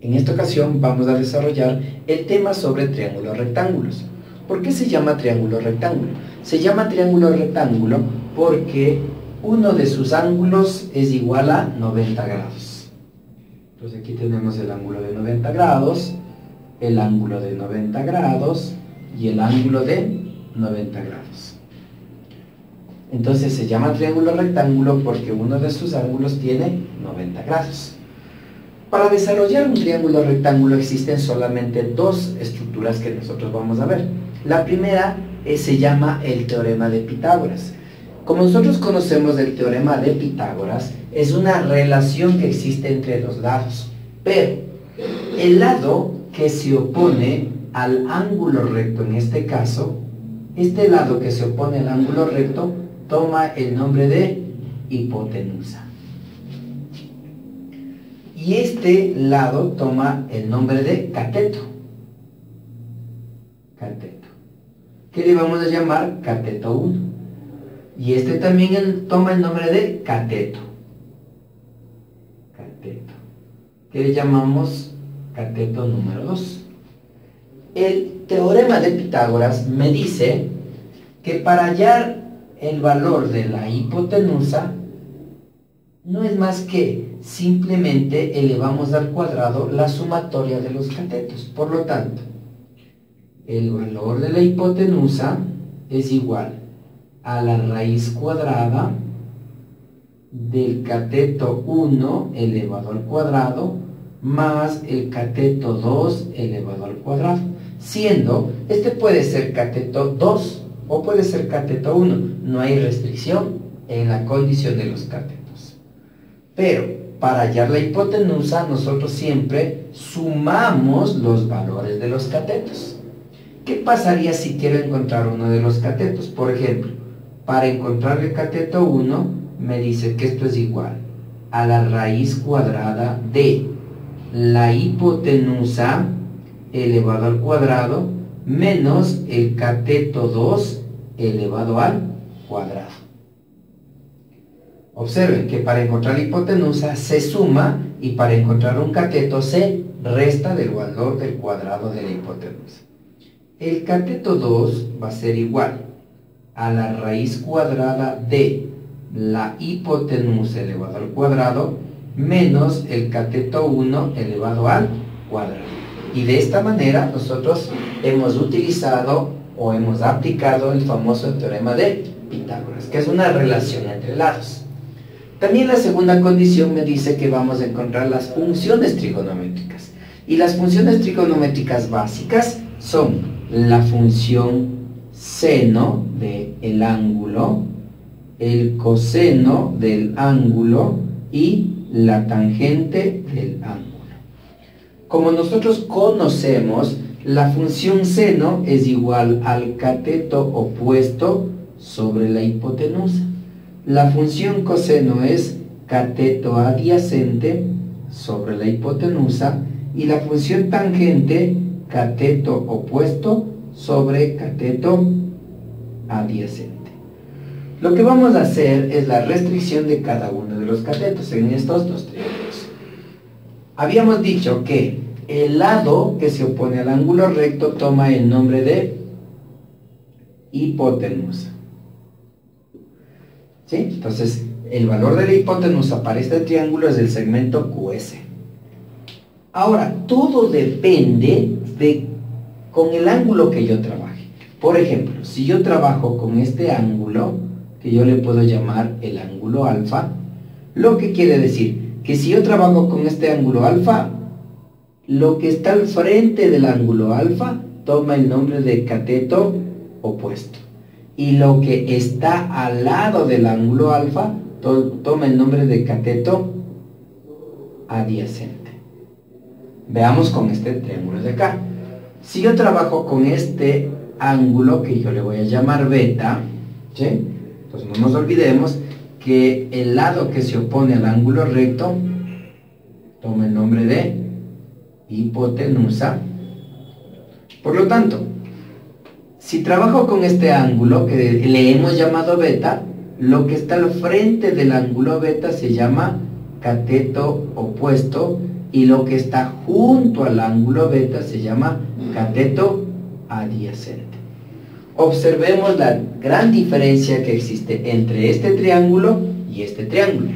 En esta ocasión vamos a desarrollar el tema sobre triángulos rectángulos. ¿Por qué se llama triángulo rectángulo? Se llama triángulo rectángulo porque uno de sus ángulos es igual a 90 grados. Entonces aquí tenemos el ángulo de 90 grados, el ángulo de 90 grados y el ángulo de 90 grados. Entonces se llama triángulo rectángulo porque uno de sus ángulos tiene 90 grados. Para desarrollar un triángulo rectángulo existen solamente dos estructuras que nosotros vamos a ver. La primera se llama el teorema de Pitágoras. Como nosotros conocemos el teorema de Pitágoras, es una relación que existe entre los lados. Pero el lado que se opone al ángulo recto, en este caso, este lado que se opone al ángulo recto toma el nombre de hipotenusa. Y este lado toma el nombre de cateto. Cateto. ¿Qué le vamos a llamar? Cateto 1. Y este también toma el nombre de cateto. Cateto. ¿Qué le llamamos? Cateto número 2. El teorema de Pitágoras me dice que para hallar el valor de la hipotenusa no es más que simplemente elevamos al cuadrado la sumatoria de los catetos. Por lo tanto, el valor de la hipotenusa es igual a la raíz cuadrada del cateto 1 elevado al cuadrado más el cateto 2 elevado al cuadrado, siendo, este puede ser cateto 2 o puede ser cateto 1, no hay restricción en la condición de los catetos. Pero para hallar la hipotenusa nosotros siempre sumamos los valores de los catetos. ¿Qué pasaría si quiero encontrar uno de los catetos? Por ejemplo, para encontrar el cateto 1 me dice que esto es igual a la raíz cuadrada de la hipotenusa elevado al cuadrado menos el cateto 2 elevado al cuadrado. Observen que para encontrar la hipotenusa se suma y para encontrar un cateto se resta del valor del cuadrado de la hipotenusa. El cateto 2 va a ser igual a la raíz cuadrada de la hipotenusa elevado al cuadrado menos el cateto 1 elevado al cuadrado. Y de esta manera nosotros hemos utilizado o hemos aplicado el famoso teorema de Pitágoras, que es una relación entre lados. También la segunda condición me dice que vamos a encontrar las funciones trigonométricas. Y las funciones trigonométricas básicas son la función seno del ángulo, el coseno del ángulo y la tangente del ángulo. Como nosotros conocemos, la función seno es igual al cateto opuesto sobre la hipotenusa. La función coseno es cateto adyacente sobre la hipotenusa y la función tangente cateto opuesto sobre cateto adyacente. Lo que vamos a hacer es la restricción de cada uno de los catetos en estos dos triángulos. Habíamos dicho que el lado que se opone al ángulo recto toma el nombre de hipotenusa. ¿Sí? Entonces, el valor de la hipotenusa para este triángulo es el segmento QS. Ahora, todo depende de con el ángulo que yo trabaje. Por ejemplo, si yo trabajo con este ángulo, que yo le puedo llamar el ángulo alfa, lo que quiere decir que si yo trabajo con este ángulo alfa, lo que está al frente del ángulo alfa toma el nombre de cateto opuesto. Y lo que está al lado del ángulo alfa toma el nombre de cateto adyacente. Veamos con este triángulo de acá. Si yo trabajo con este ángulo que yo le voy a llamar beta, ¿sí? Entonces no nos olvidemos que el lado que se opone al ángulo recto toma el nombre de hipotenusa. Por lo tanto, si trabajo con este ángulo que le hemos llamado beta, lo que está al frente del ángulo beta se llama cateto opuesto y lo que está junto al ángulo beta se llama cateto adyacente. Observemos la gran diferencia que existe entre este triángulo y este triángulo,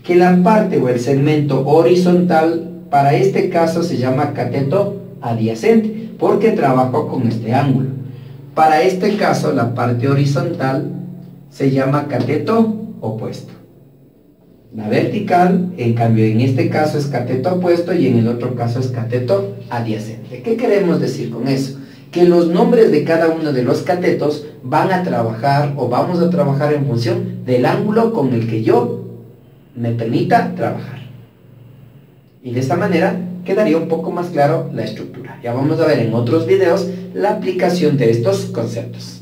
que la parte o el segmento horizontal para este caso se llama cateto adyacente, porque trabajó con este ángulo. Para este caso la parte horizontal se llama cateto opuesto. La vertical, en cambio, en este caso es cateto opuesto y en el otro caso es cateto adyacente. ¿Qué queremos decir con eso? Que los nombres de cada uno de los catetos van a trabajar o vamos a trabajar en función del ángulo con el que yo me permita trabajar. Y de esta manera quedaría un poco más claro la estructura. Ya vamos a ver en otros videos la aplicación de estos conceptos.